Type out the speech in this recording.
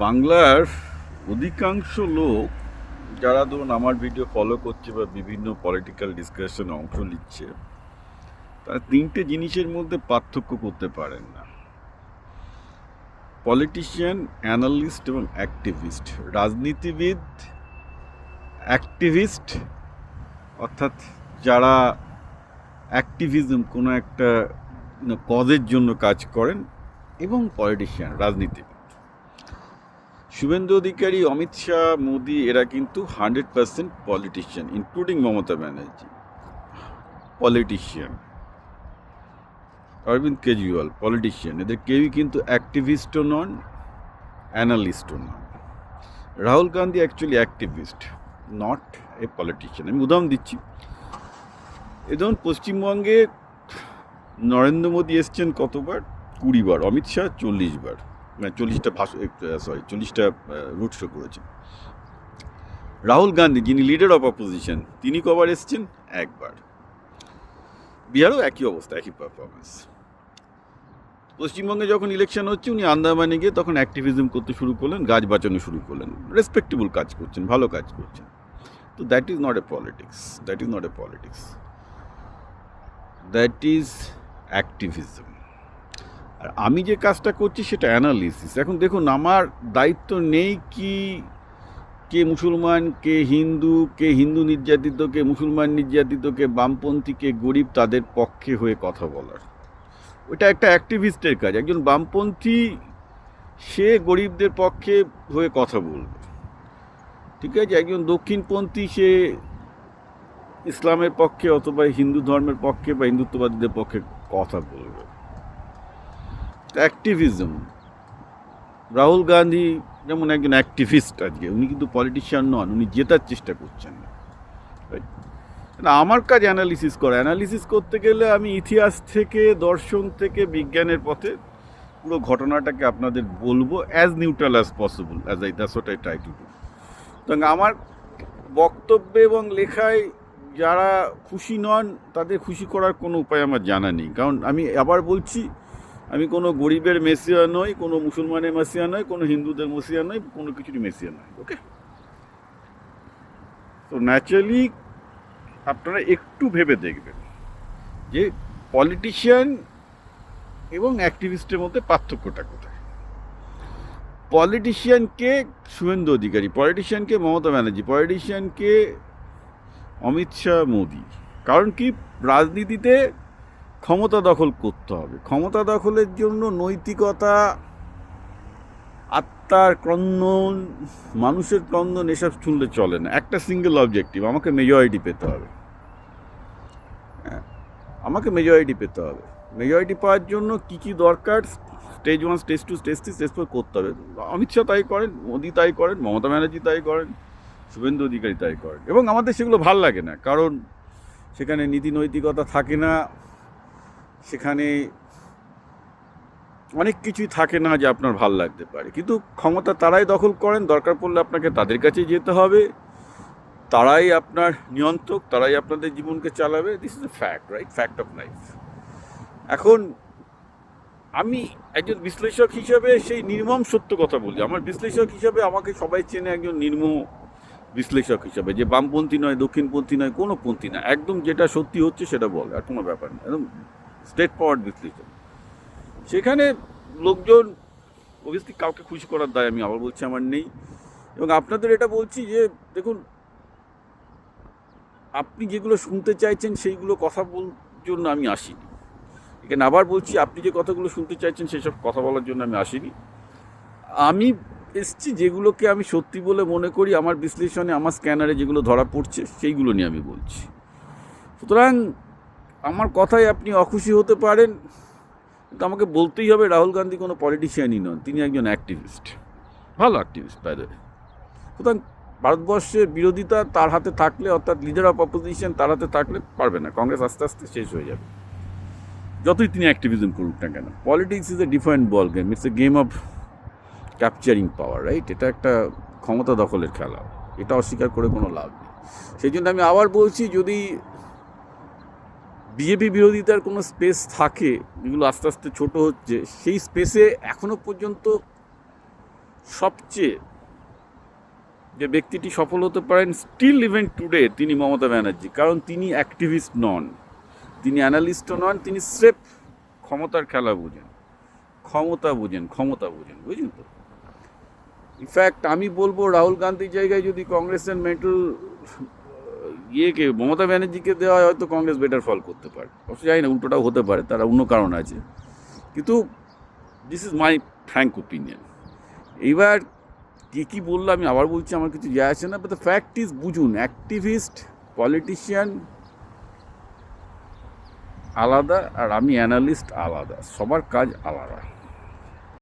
বাংলার অধিকাংশ লোক যারা ধরুন আমার ভিডিও ফলো করছে বা বিভিন্ন পলিটিক্যাল ডিসকাশনে অংশ নিচ্ছে, তারা তিনটে জিনিসের মধ্যে পার্থক্য করতে পারেন না: পলিটিশিয়ান, অ্যানালিস্ট এবং অ্যাক্টিভিস্ট। রাজনীতিবিদ, অ্যাক্টিভিস্ট অর্থাৎ যারা অ্যাক্টিভিজম কোনো একটা কজের জন্য কাজ করেন, এবং পলিটিশিয়ান, রাজনীতিবিদ। শুভেন্দু অধিকারী, অমিত শাহ, মোদি এরা কিন্তু 100% politician, including Mamata Banerjee politician. Arvind Kejriwal politician. এদের কেউই কিন্তু অ্যাক্টিভিস্টও নন, অ্যানালিস্টও নন। Rahul Gandhi actually activist, not a politician. আমি উদাহরণ দিচ্ছি। এ ধরুন পশ্চিমবঙ্গে নরেন্দ্র মোদী এসছেন কতবার? 20 বার। অমিত শাহ 40 বার, মানে 40টা রুট শো করেছেন। রাহুল গান্ধী, যিনি লিডার অফ অপোজিশন, তিনি কবার এসছেন? একবার। বিহারও একই অবস্থা, একই পারফরমেন্স। পশ্চিমবঙ্গে যখন ইলেকশন হচ্ছে, উনি আন্দামানে গিয়ে তখন অ্যাক্টিভিজম করতে শুরু করলেন, গাছ বাঁচানো শুরু করলেন। রেসপেক্টেবল কাজ করছেন, ভালো কাজ করছেন। তো that is not a politics, that is not a politics, that is activism. আর আমি যে কাজটা করছি সেটা অ্যানালিসিস। এখন দেখুন, আমার দায়িত্ব নেই কি কে মুসলমান, কে হিন্দু নির্যাতিত, কে মুসলমান নির্যাতিত, কে বামপন্থী, কে গরিব, তাদের পক্ষে হয়ে কথা বলার। ওইটা একটা অ্যাক্টিভিস্টের কাজ। একজন বামপন্থী সে গরিবদের পক্ষে হয়ে কথা বলবে, ঠিক আছে? একজন দক্ষিণপন্থী সে ইসলামের পক্ষে অথবা হিন্দু ধর্মের পক্ষে বা হিন্দুত্ববাদীদের পক্ষে কথা বলবে। অ্যাক্টিভিজম। রাহুল গান্ধী যেমন একজন অ্যাক্টিভিস্ট, আজকে উনি কিন্তু পলিটিশিয়ান নন, উনি জেতার চেষ্টা করছেন না। আমার কাজ অ্যানালিসিস করা। অ্যানালিসিস করতে গেলে আমি ইতিহাস থেকে, দর্শন থেকে, বিজ্ঞানের পথে পুরো ঘটনাটাকে আপনাদের বলবো as neutral as possible, that's what I try to do. সুতরাং আমার বক্তব্যে এবং লেখায় যারা খুশি নন, তাদের খুশি করার কোনো উপায় আমার জানা নেই। কারণ আমি আবার বলছি, আমি কোনো গরিবের মেসিয়া নই, কোনো মুসলমানের মেসিয়া নই, কোনো হিন্দুদের মেসিয়া নই, কোনো কিছুরই মেসিয়া নই। ওকে? তো ন্যাচারালি আপনারা একটু ভেবে দেখবেন যে পলিটিশিয়ান এবং অ্যাক্টিভিস্টের মধ্যে পার্থক্যটা কোথায়। পলিটিশিয়ানকে শুভেন্দু অধিকারী, পলিটিশিয়ানকে মমতা ব্যানার্জি, পলিটিশিয়ানকে অমিত শাহ, মোদি। কারণ কি? রাজনীতিতে ক্ষমতা দখল করতে হবে। ক্ষমতা দখলের জন্য নৈতিকতা, আত্মার ক্রন্দন, মানুষের ক্রন্দন এসব শুনলে চলে না। একটা সিঙ্গেল অবজেক্টিভ, আমাকে মেজরিটি পেতে হবে। আমাকে মেজরিটি পেতে হবে। মেজরিটি পাওয়ার জন্য কী কী দরকার, স্টেজ 1, স্টেজ 2, স্টেজ 3, স্টেজ 4 করতে হবে। অমিত শাহ তাই করেন, মোদি তাই করেন, মমতা ব্যানার্জি তাই করেন, শুভেন্দু অধিকারী তাই করেন। এবং আমাদের সেগুলো ভাল লাগে না, কারণ সেখানে নীতি নৈতিকতা থাকে না, সেখানে অনেক কিছুই থাকে না যে আপনার ভাল লাগতে পারে। কিন্তু ক্ষমতা তারাই দখল করেন, দরকার পড়লে আপনাকে তাদের কাছেই যেতে হবে, তারাই আপনার নিয়ন্ত্রক, তারাই আপনাদের জীবনকে চালাবে। This is a fact, right? Fact of life. এখন আমি একজন বিশ্লেষক হিসাবে সেই নির্মম সত্য কথা বলি। আমার বিশ্লেষক হিসাবে আমাকে সবাই চেনে একজন নির্মম বিশ্লেষক হিসাবে, যে বামপন্থী নয়, দক্ষিণপন্থী নয়, কোনো পন্থী না, একদম যেটা সত্যি হচ্ছে সেটা বলে, আর কোনো ব্যাপার না, একদম স্ট্রেট ফরওয়ার্ড বিশ্লেষক। সেখানে লোকজন অবভিয়াসলি কাউকে খুশি করার দায়, আমি আবার বলছি, আমার নেই। এবং আপনাদের এটা বলছি যে দেখুন, আপনি যেগুলো শুনতে চাইছেন সেইগুলো কথা বলার জন্য আমি আসিনি এখানে। আবার বলছি, আপনি যে কথাগুলো শুনতে চাইছেন সেসব কথা বলার জন্য আমি আসিনি। আমি এসছি যেগুলোকে আমি সত্যি বলে মনে করি, আমার বিশ্লেষণে, আমার স্ক্যানারে যেগুলো ধরা পড়ছে সেইগুলো নিয়ে আমি বলছি। সুতরাং আমার কথায় আপনি অখুশি হতে পারেন, কিন্তু আমাকে বলতেই হবে রাহুল গান্ধী কোনো পলিটিশিয়ানই নন, তিনি একজন অ্যাক্টিভিস্ট, ভালো অ্যাক্টিভিস্ট বাই দ্য ওয়ে। সুতরাং ভারতবর্ষের বিরোধিতা তার হাতে থাকলে, অর্থাৎ লিডার অফ অপোজিশন তার হাতে থাকলে পারবে না। কংগ্রেস আস্তে আস্তে শেষ হয়ে যাবে, যতই তিনি অ্যাক্টিভিজম করুক না কেন। Politics is a different ball game, it's a game of capturing power, right? এটা একটা ক্ষমতা দখলের খেলা, এটা অস্বীকার করে কোনো লাভ নেই। সেই জন্য আমি আবার বলছি, যদি বিজেপি বিরোধিতার কোনো স্পেস থাকে যেগুলো আস্তে আস্তে ছোটো হচ্ছে, সেই স্পেসে এখনও পর্যন্ত সবচেয়ে যে ব্যক্তিটি সফল হতে পারেন স্টিল ইভেন টুডে তিনি মমতা ব্যানার্জি, কারণ তিনি অ্যাক্টিভিস্ট নন, তিনি অ্যানালিস্টও নন, তিনি স্রেফ ক্ষমতার খেলা বুঝেন, ক্ষমতা বুঝেন, বুঝলেন তো। ইনফ্যাক্ট আমি বলবো রাহুল গান্ধীর জায়গায় যদি কংগ্রেসের মেন্টাল ইয়েকে মমতা ব্যানার্জিকে দেওয়া হয়, হয়তো কংগ্রেস বেটার ফল করতে পারে। অবশ্য জানি না, উল্টোটাও হতে পারে, তারা অন্য কারণ আছে, কিন্তু this is my frank opinion. এইবার কে কী বললো আমি আবার বলছি, আমার কিছু যায় আসে না, বাট দ্য ফ্যাক্ট ইজ বুঝুন, অ্যাক্টিভিস্ট পলিটিশিয়ান আলাদা আর আমি অ্যানালিস্ট আলাদা, সবার কাজ আলাদা।